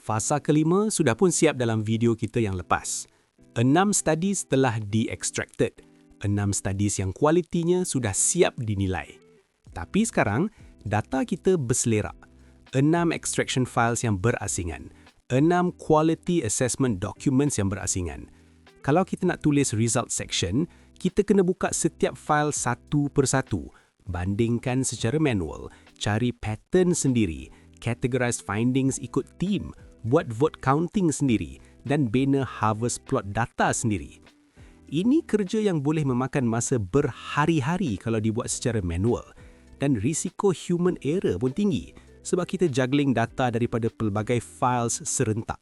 Fasa kelima sudah pun siap dalam video kita yang lepas. 6 studies telah di-extracted. 6 studies yang kualitinya sudah siap dinilai. Tapi sekarang, data kita berselerak. 6 extraction files yang berasingan. 6 quality assessment documents yang berasingan. Kalau kita nak tulis result section, kita kena buka setiap file satu persatu. Bandingkan secara manual, cari pattern sendiri, categorize findings ikut theme, buat vote counting sendiri dan bina harvest plot data sendiri. Ini kerja yang boleh memakan masa berhari-hari kalau dibuat secara manual dan risiko human error pun tinggi sebab kita juggling data daripada pelbagai files serentak.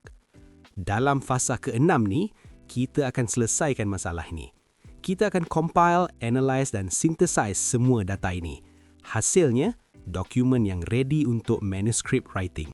Dalam fasa ke-6 ni, kita akan selesaikan masalah ini. Kita akan compile, analyze dan synthesize semua data ini. Hasilnya, dokumen yang ready untuk manuscript writing.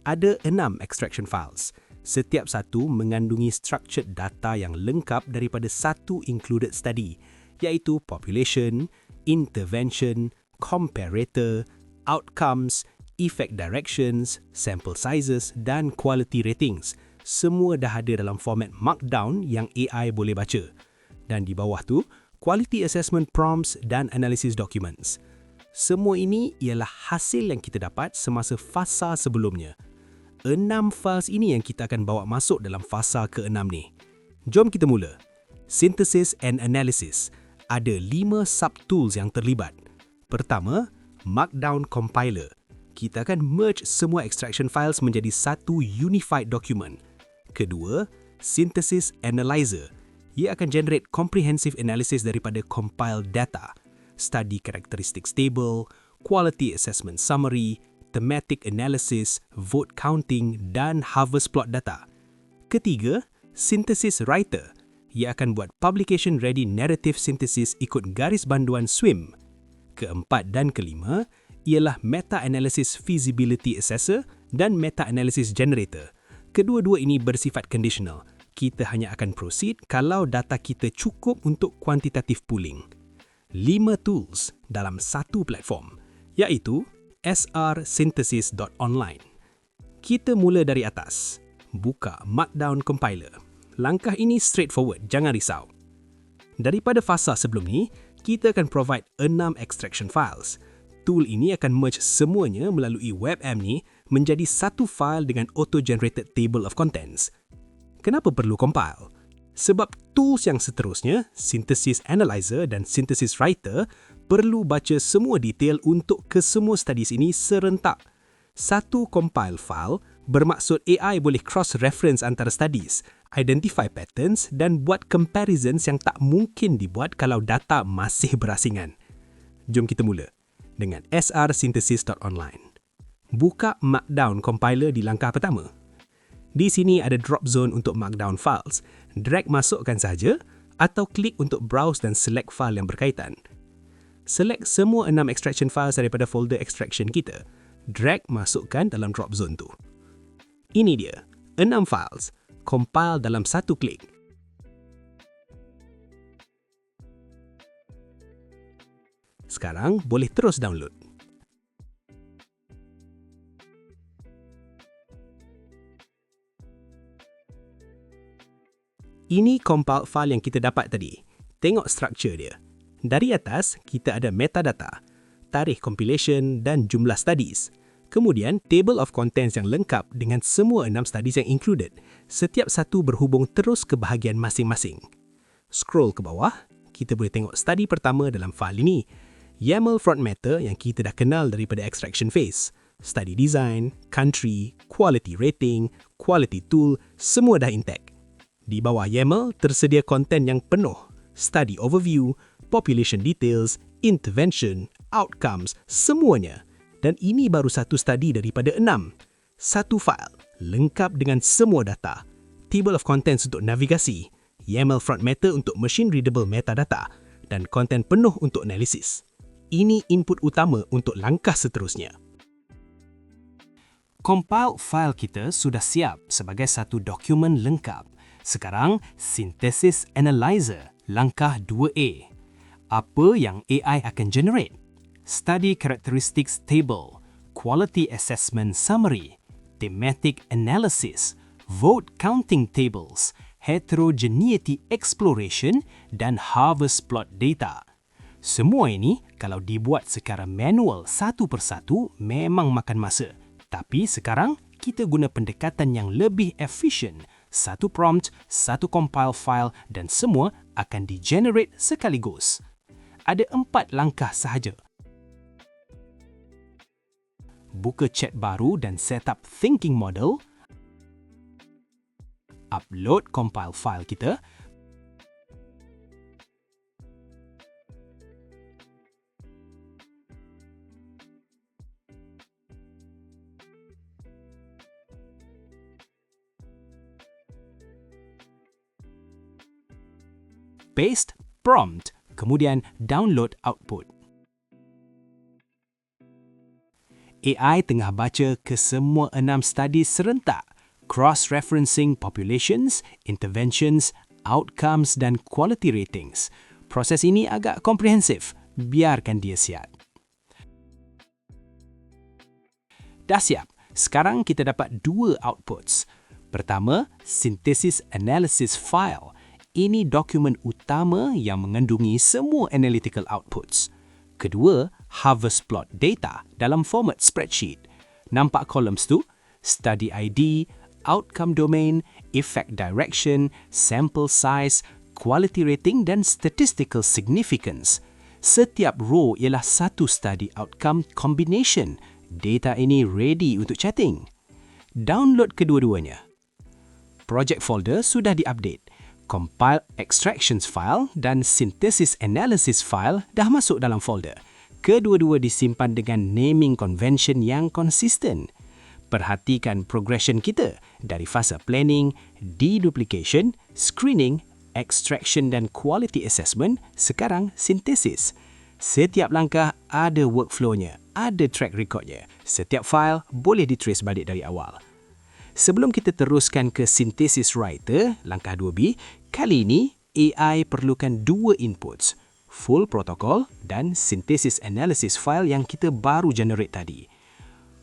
Ada 6 extraction files. Setiap satu mengandungi structured data yang lengkap daripada satu included study, iaitu population, intervention, comparator, outcomes, effect directions, sample sizes dan quality ratings. Semua dah ada dalam format Markdown yang AI boleh baca. Dan di bawah tu, quality assessment prompts dan analysis documents. Semua ini ialah hasil yang kita dapat semasa fasa sebelumnya. 6 files ini yang kita akan bawa masuk dalam fasa ke-6 ni. Jom kita mula. Synthesis and Analysis. Ada 5 sub-tools yang terlibat. Pertama, Markdown Compiler. Kita akan merge semua extraction files menjadi satu unified document. Kedua, Synthesis Analyzer. Ia akan generate comprehensive analysis daripada compiled data. Study characteristics table, quality assessment summary, thematic analysis, vote counting dan harvest plot data. Ketiga, Synthesis Writer. Ia akan buat publication-ready narrative synthesis ikut garis banduan SWIM. Keempat dan kelima ialah Meta-Analysis Feasibility Assessor dan Meta-Analysis Generator. Kedua-dua ini bersifat conditional. Kita hanya akan proceed kalau data kita cukup untuk quantitative pooling. 5 tools dalam satu platform, iaitu srsynthesis.online. Kita mula dari atas. Buka Markdown Compiler. Langkah ini straightforward, jangan risau. Daripada fasa sebelum ni, kita akan provide 6 extraction files. Tool ini akan merge semuanya melalui WebM ni menjadi satu file dengan auto-generated table of contents. Kenapa perlu compile? Sebab tools yang seterusnya, Synthesis Analyzer dan Synthesis Writer, perlu baca semua detail untuk kesemua studies ini serentak. Satu compile file bermaksud AI boleh cross-reference antara studies, identify patterns dan buat comparisons yang tak mungkin dibuat kalau data masih berasingan. Jom kita mula dengan srsynthesis.online. Buka Markdown Compiler di langkah pertama. Di sini ada drop zone untuk Markdown files. Drag masukkan saja atau klik untuk browse dan select file yang berkaitan. Select semua 6 extraction files daripada folder extraction kita. Drag masukkan dalam drop zone tu. Ini dia, 6 files. Compile dalam satu klik. Sekarang boleh terus download. Ini compiled file yang kita dapat tadi. Tengok struktur dia. Dari atas, kita ada metadata, tarikh compilation dan jumlah studies. Kemudian, table of contents yang lengkap dengan semua 6 studies yang included. Setiap satu berhubung terus ke bahagian masing-masing. Scroll ke bawah, kita boleh tengok study pertama dalam file ini. YAML front matter yang kita dah kenal daripada extraction phase. Study design, country, quality rating, quality tool, semua dah intact. Di bawah YAML tersedia konten yang penuh. Study overview, population details, intervention, outcomes, semuanya. Dan ini baru satu study daripada 6. Satu file, lengkap dengan semua data. Table of contents untuk navigasi, YAML front matter untuk machine readable metadata, dan konten penuh untuk analisis. Ini input utama untuk langkah seterusnya. Compiled file kita sudah siap sebagai satu dokumen lengkap. Sekarang, Synthesis Analyzer, langkah 2A. Apa yang AI akan generate? Study Characteristics Table, quality assessment summary, thematic analysis, vote counting tables, heterogeneity exploration dan harvest plot data. Semua ini kalau dibuat secara manual satu persatu memang makan masa. Tapi sekarang kita guna pendekatan yang lebih efisien. Satu prompt, satu compile file dan semua akan di-generate sekaligus. Ada 4 langkah sahaja. Buka chat baru dan set up thinking model. Upload compile file kita. Paste prompt, kemudian download output. AI tengah baca ke semua 6 study serentak, cross-referencing populations, interventions, outcomes dan quality ratings. Proses ini agak komprehensif, biarkan dia siap. Dah siap, sekarang kita dapat 2 outputs. Pertama, synthesis analysis file. Ini dokumen utama yang mengandungi semua analytical outputs. Kedua, harvest plot data dalam format spreadsheet. Nampak columns tu? Study ID, outcome domain, effect direction, sample size, quality rating dan statistical significance. Setiap row ialah satu study outcome combination. Data ini ready untuk chatting. Download kedua-duanya. Project folder sudah diupdate. Compile extractions file dan synthesis analysis file dah masuk dalam folder. Kedua-dua disimpan dengan naming convention yang konsisten. Perhatikan progression kita dari fasa planning, deduplication, screening, extraction dan quality assessment, sekarang synthesis. Setiap langkah ada workflow-nya, ada track record-nya. Setiap file boleh ditrace balik dari awal. Sebelum kita teruskan ke synthesis writer, langkah 2B, kali ini AI perlukan 2 inputs, full protocol dan synthesis analysis file yang kita baru generate tadi.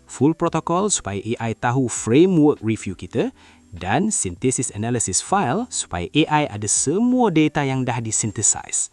Full protocol supaya AI tahu framework review kita dan synthesis analysis file supaya AI ada semua data yang dah disynthesize.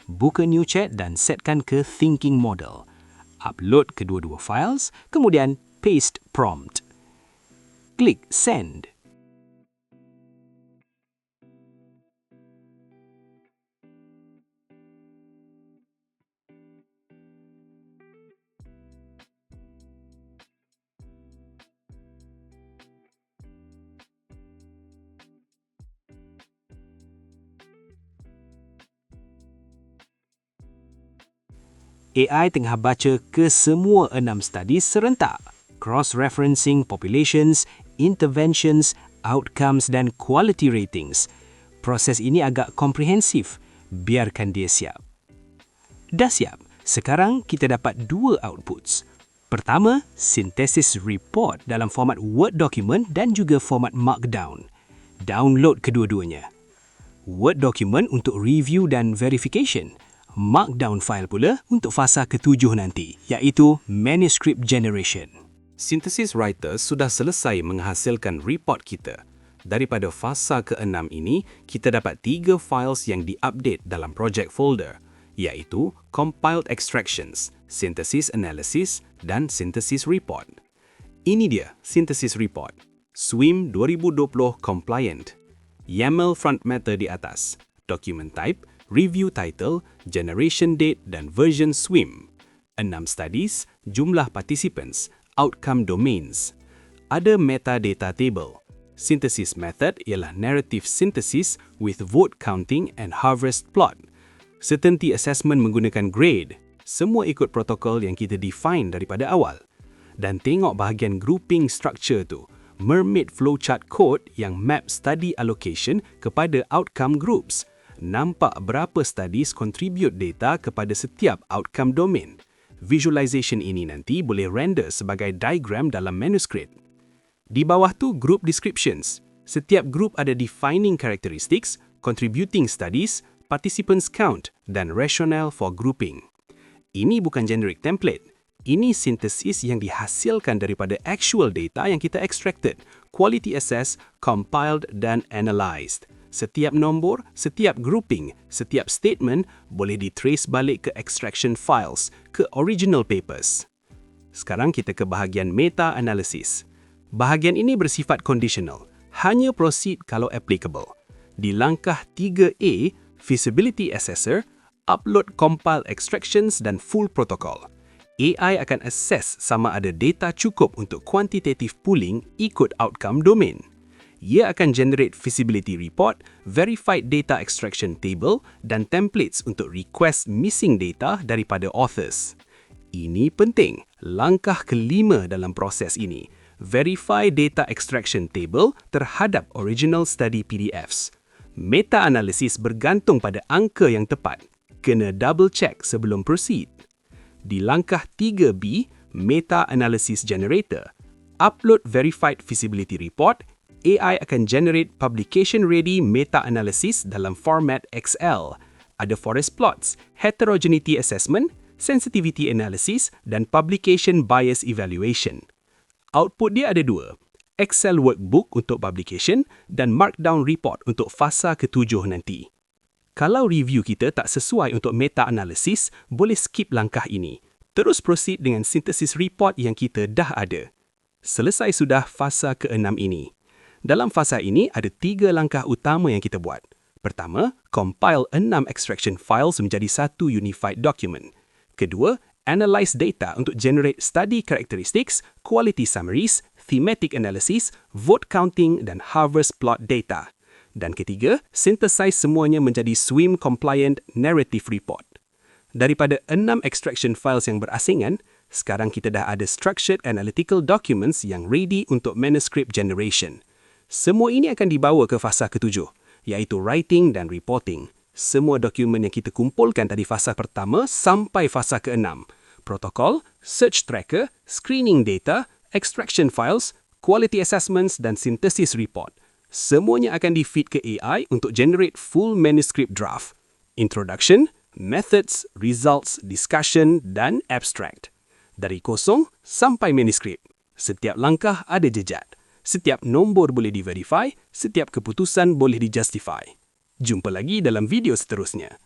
Buka new chat dan setkan ke thinking model. Upload kedua-dua files, kemudian paste prompt. klik Send. AI tengah baca ke semua 6 studies serentak, cross-referencing populations, interventions, outcomes dan quality ratings. Proses ini agak komprehensif, biarkan dia siap. Dah siap, sekarang kita dapat 2 outputs. Pertama, sintesis report dalam format Word document dan juga format Markdown. Download kedua-duanya. Word document untuk review dan verification. Markdown file pula untuk fasa ke-7 nanti, iaitu manuscript generation. Synthesis Writer sudah selesai menghasilkan report kita. Daripada fasa ke-6 ini, kita dapat 3 files yang diupdate dalam project folder, iaitu Compiled Extractions, Synthesis Analysis dan Synthesis Report. Ini dia Synthesis Report. SWIM 2020 Compliant. YAML front matter di atas. Document type, review title, generation date dan version SWIM. 6 studies, jumlah participants, outcome domains. Ada metadata table. Synthesis method ialah narrative synthesis with vote counting and harvest plot. Certainty assessment menggunakan grade. Semua ikut protokol yang kita define daripada awal. Dan tengok bahagian grouping structure tu. Mermaid flowchart code yang map study allocation kepada outcome groups. Nampak berapa studies contribute data kepada setiap outcome domain. Visualization ini nanti boleh render sebagai diagram dalam manuscript. Di bawah tu group descriptions. Setiap group ada defining characteristics, contributing studies, participants count dan rationale for grouping. Ini bukan generic template. Ini sintesis yang dihasilkan daripada actual data yang kita extracted, quality assessed, compiled dan analyzed. Setiap nombor, setiap grouping, setiap statement boleh ditrace balik ke extraction files, ke original papers. Sekarang kita ke bahagian meta-analysis. Bahagian ini bersifat conditional, hanya proceed kalau applicable. Di langkah 3A, Feasibility Assessor, upload compile extractions dan full protocol. AI akan assess sama ada data cukup untuk quantitative pooling ikut outcome domain. Ia akan generate feasibility report, verified data extraction table dan templates untuk request missing data daripada authors. Ini penting, langkah kelima dalam proses ini. Verify data extraction table terhadap original study PDFs. Meta-analysis bergantung pada angka yang tepat. Kena double check sebelum proceed. Di langkah 3B, Meta-analysis generator. Upload verified feasibility report. AI akan generate publication-ready meta-analysis dalam format Excel. Ada forest plots, heterogeneity assessment, sensitivity analysis dan publication bias evaluation. Output dia ada 2, Excel workbook untuk publication dan Markdown report untuk fasa ke-7 nanti. Kalau review kita tak sesuai untuk meta-analysis, boleh skip langkah ini. Terus proceed dengan synthesis report yang kita dah ada. Selesai sudah fasa ke-6 ini. Dalam fasa ini, ada 3 langkah utama yang kita buat. Pertama, compile 6 extraction files menjadi satu unified document. Kedua, analyze data untuk generate study characteristics, quality summaries, thematic analysis, vote counting dan harvest plot data. Dan ketiga, synthesize semuanya menjadi SWIM-compliant narrative report. Daripada 6 extraction files yang berasingan, sekarang kita dah ada structured analytical documents yang ready untuk manuscript generation. Semua ini akan dibawa ke fasa ke-7, iaitu writing dan reporting. Semua dokumen yang kita kumpulkan tadi fasa pertama sampai fasa ke-6. Protokol, search tracker, screening data, extraction files, quality assessments dan synthesis report. Semuanya akan di-feed ke AI untuk generate full manuscript draft. Introduction, methods, results, discussion dan abstract. Dari kosong sampai manuscript. Setiap langkah ada jejak. Setiap nombor boleh di-verify, setiap keputusan boleh di-justify. Jumpa lagi dalam video seterusnya.